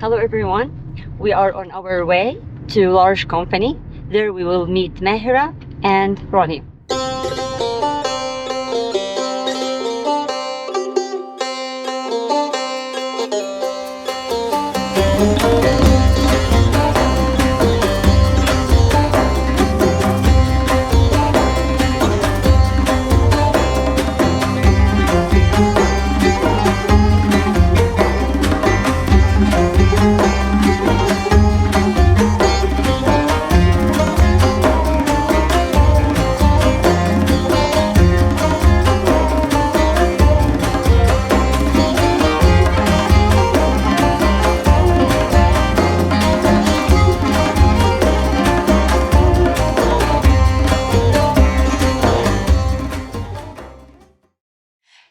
Hello, everyone. We are on our way to large company. There we will meet Mahira and Ronnie.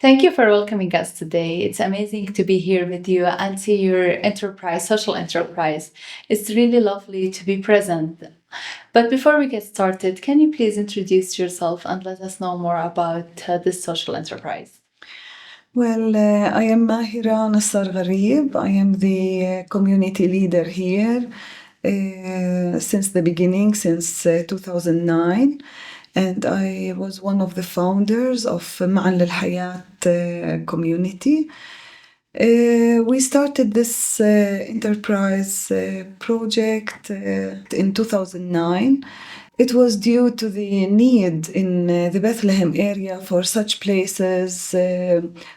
Thank you for welcoming us today. It's amazing to be here with you and see your enterprise, social enterprise. It's really lovely to be present. But before we get started, can you please introduce yourself and let us know more about this social enterprise? Well, I am Mahira Nassar Gharib. I am the community leader here since the beginning, since 2009. And I was one of the founders of Lil-Hayat community. We started this enterprise project in 2009. It was due to the need in the Bethlehem area for such places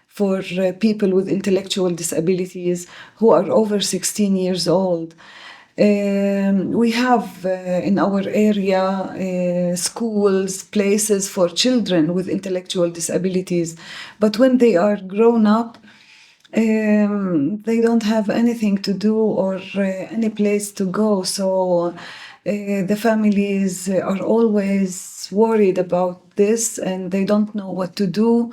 for people with intellectual disabilities who are over 16 years old. We have in our area schools, places for children with intellectual disabilities, but when they are grown up, they don't have anything to do or any place to go. So the families are always worried about this and they don't know what to do.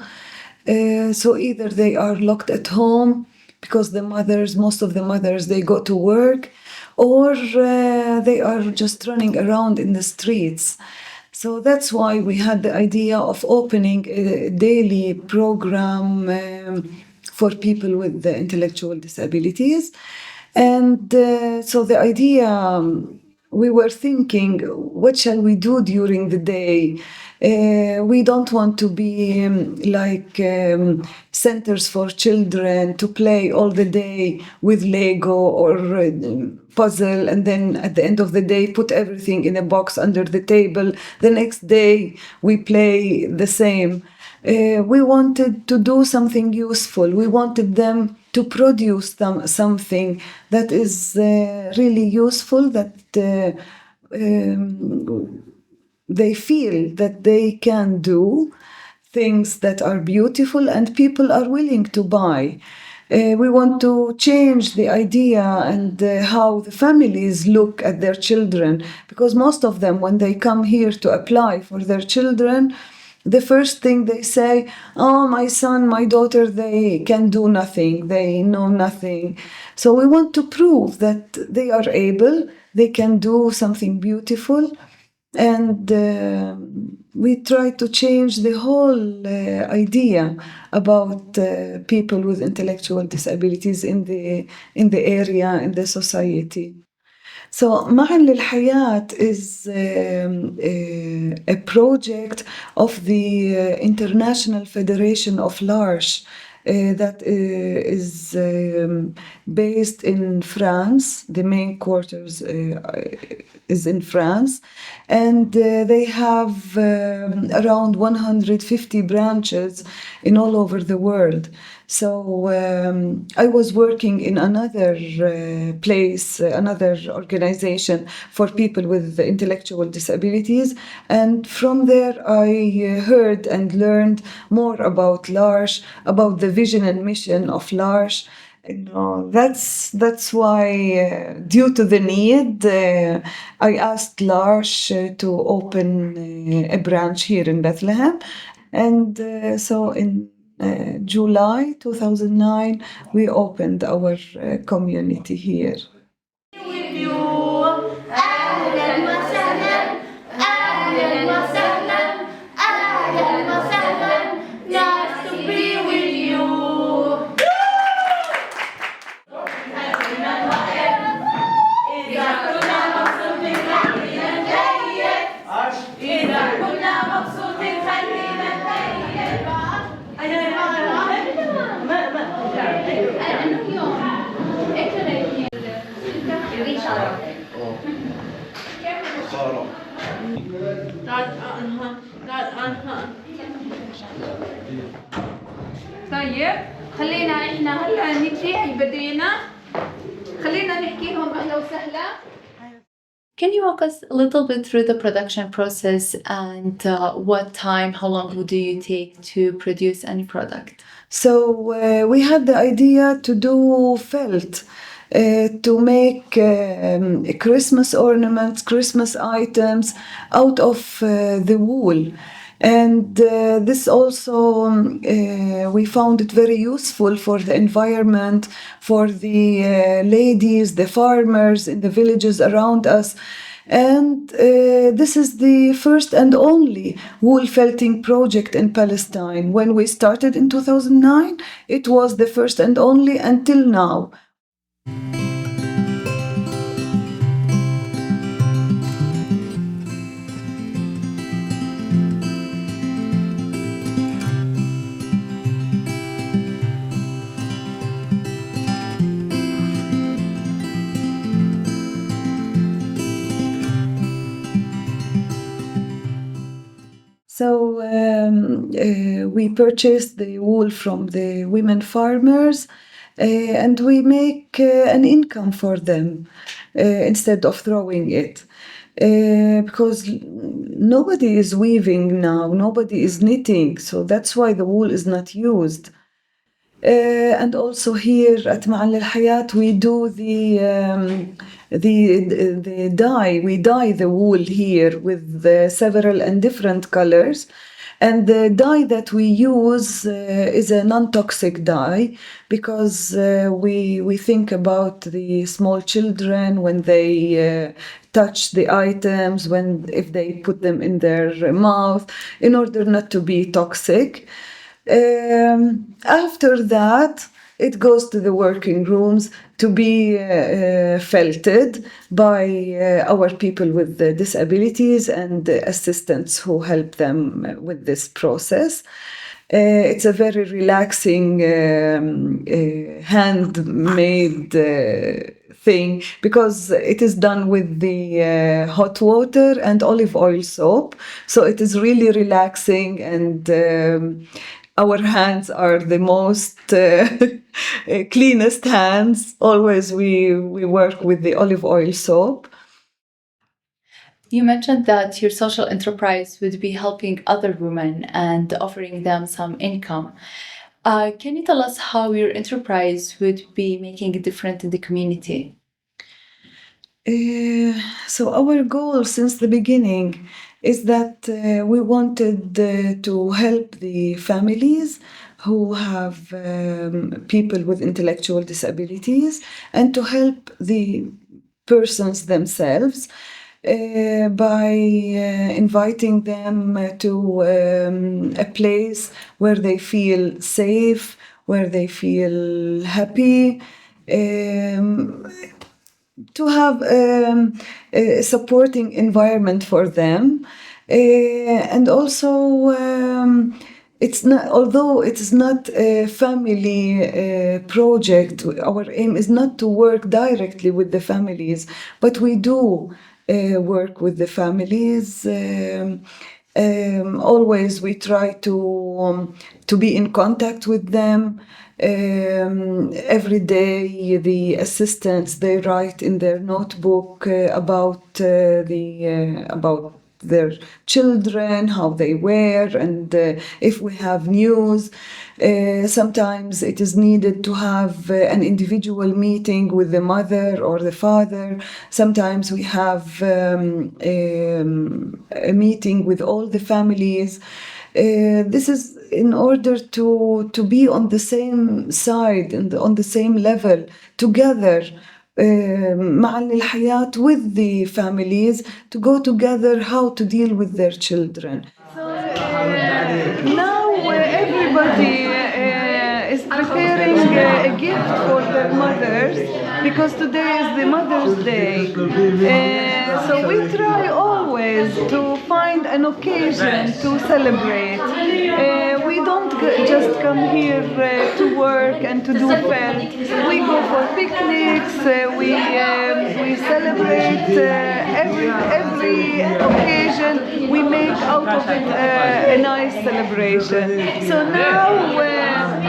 So either they are locked at home because most of the mothers, they go to work, or they are just running around in the streets. So that's why we had the idea of opening a daily program for people with the intellectual disabilities. And so the idea, we were thinking, what shall we do during the day? We don't want to be like centers for children to play all the day with Lego or puzzle, and then at the end of the day put everything in a box under the table. The next day we play the same. We wanted to do something useful. We wanted them to produce something that is really useful, that they feel that they can do things that are beautiful and people are willing to buy. We want to change the idea and how the families look at their children, because most of them, when they come here to apply for their children, the first thing they say, oh, my son, my daughter, they can do nothing, they know nothing. So we want to prove that they are able, they can do something beautiful. And we try to change the whole idea about people with intellectual disabilities in the area, in the society. So معا للحياة is a project of the International Federation of l'Arche that is based in France. The main quarters is in France, and they have around 150 branches in all over the world. So I was working in another place, another organization for people with intellectual disabilities, and from there I heard and learned more about l'Arche, about the vision and mission of l'Arche. That's why, due to the need, I asked l'Arche to open a branch here in Bethlehem, and so in July 2009, we opened our community here. With you. أهلاً وسهلاً أهلاً وسهلاً أهلاً وسهلاً nice to be with you. طيب خلينا احنا هلا نبدي بدينا خلينا نحكيهم اهلا وسهلا. Can you walk us a little bit through the production process and what time, how long do you take to produce any product? So we had the idea to do felt, to make Christmas ornaments, Christmas items out of the wool. And this also, we found it very useful for the environment, for the ladies, the farmers in the villages around us. And this is the first and only wool felting project in Palestine. When we started in 2009, it was the first and only until now. So we purchased the wool from the women farmers and we make an income for them instead of throwing it. Because nobody is weaving now, nobody is knitting, so that's why the wool is not used. And also here at Lil-Hayat, we do the dye. We dye the wool here with several and different colors. And the dye that we use is a non-toxic dye because we think about the small children when they touch the items, if they put them in their mouth, in order not to be toxic. After that, it goes to the working rooms to be felted by our people with disabilities and assistants who help them with this process. It's a very relaxing handmade thing because it is done with the hot water and olive oil soap. So it is really relaxing and our hands are the most cleanest hands. Always we work with the olive oil soap. You mentioned that your social enterprise would be helping other women and offering them some income. Can you tell us how your enterprise would be making a difference in the community? So our goal since the beginning is that we wanted to help the families who have people with intellectual disabilities and to help the persons themselves by inviting them to a place where they feel safe, where they feel happy, to have a supporting environment for them. And also, it's not, although it is not a family project, our aim is not to work directly with the families, but we do work with the families. Always we try to be in contact with them. Every day the assistants, they write in their notebook about their children, how they wear, and if we have news. Sometimes it is needed to have an individual meeting with the mother or the father. Sometimes we have a meeting with all the families. This is in order to be on the same side and on the same level together. مع Lil-Hayat with the families to go together how to deal with their children. So now everybody is preparing a gift for their mothers because today is the Mother's Day. So we try always to find an occasion to celebrate. We don't just come here to work and to do fun. We go for picnics. We celebrate every occasion. We make out of it a nice celebration. So now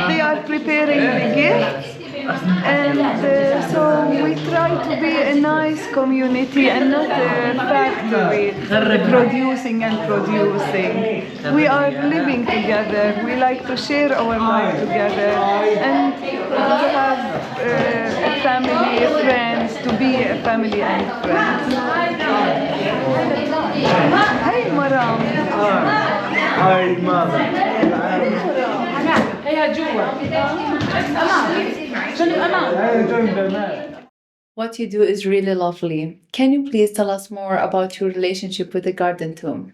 they are preparing the gifts. And so we try to be a nice community and not a factory producing and producing. We are living together. We like to share our life together and to have family, friends, to be a family and friends. Hey, Maram. Hi, mother. What you do is really lovely. Can you please tell us more about your relationship with the garden tomb?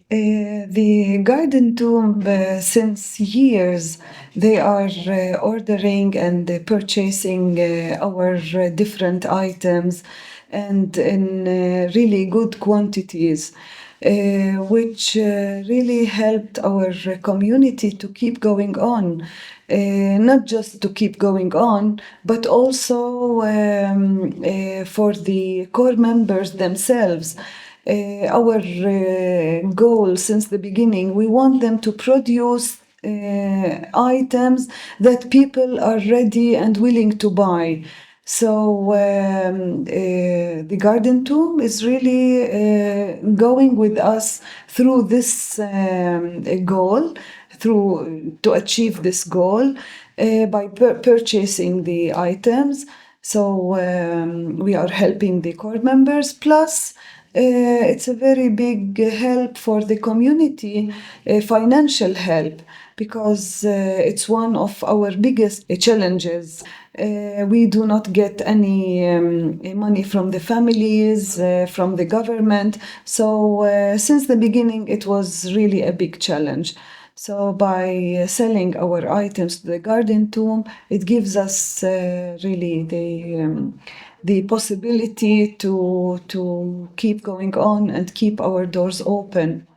The garden tomb, since years, they are ordering and purchasing our different items and in really good quantities, which really helped our community to keep going on. Not just to keep going on, but also for the core members themselves. Our goal since the beginning, we want them to produce items that people are ready and willing to buy. So the garden tomb is really going with us through this goal, to achieve this goal by purchasing the items. So we are helping the core members. Plus, it's a very big help for the community, financial help, because it's one of our biggest challenges. We do not get any money from the families, from the government. So since the beginning, it was really a big challenge. So by selling our items to the garden tomb, it gives us really the possibility to keep going on and keep our doors open.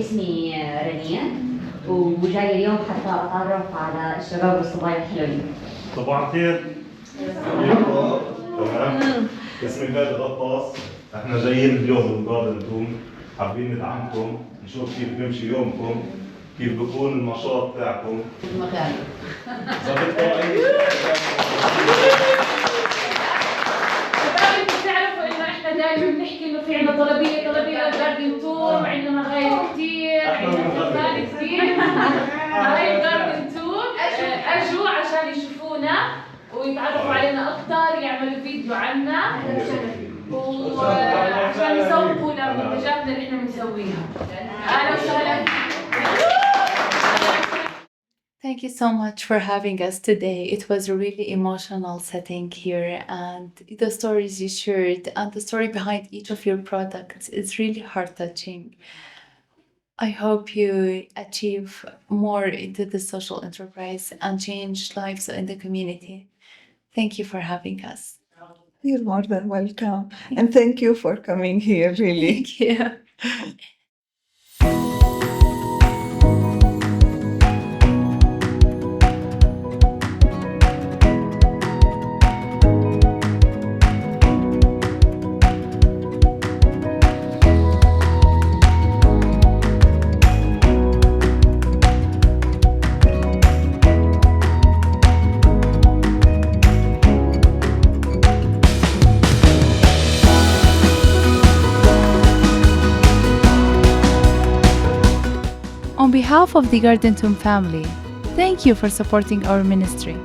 اسمي رنيا وجاي اليوم حتى أتعرف على الشباب والصبايا الحلوين. صباح الخير. كيفكم؟ تمام؟ اسمي خالد غطاس، احنا جايين اليوم من جاردن توم، حابين ندعمكم، نشوف كيف بيمشي يومكم، كيف بيكون النشاط تاعكم. بتعرفوا انه احنا دائما بنحكي انه في عندنا طلبيه للجاردن توم، عندنا رغاية كثير، عندنا فنان كثير. هاي الجاردن توم اجوا عشان يشوفونا ويتعرفوا علينا اكثر، يعملوا فيديو عنا وعشان يسوقوا لمنتجاتنا اللي احنا بنسويها. اهلا وسهلا. Thank you so much for having us today. It was a really emotional setting here, and the stories you shared and the story behind each of your products is really heart-touching. I hope you achieve more into the social enterprise and change lives in the community. Thank you for having us. You're more than welcome. And thank you for coming here, really. Thank you. On behalf of the Garden Tomb family, thank you for supporting our ministry.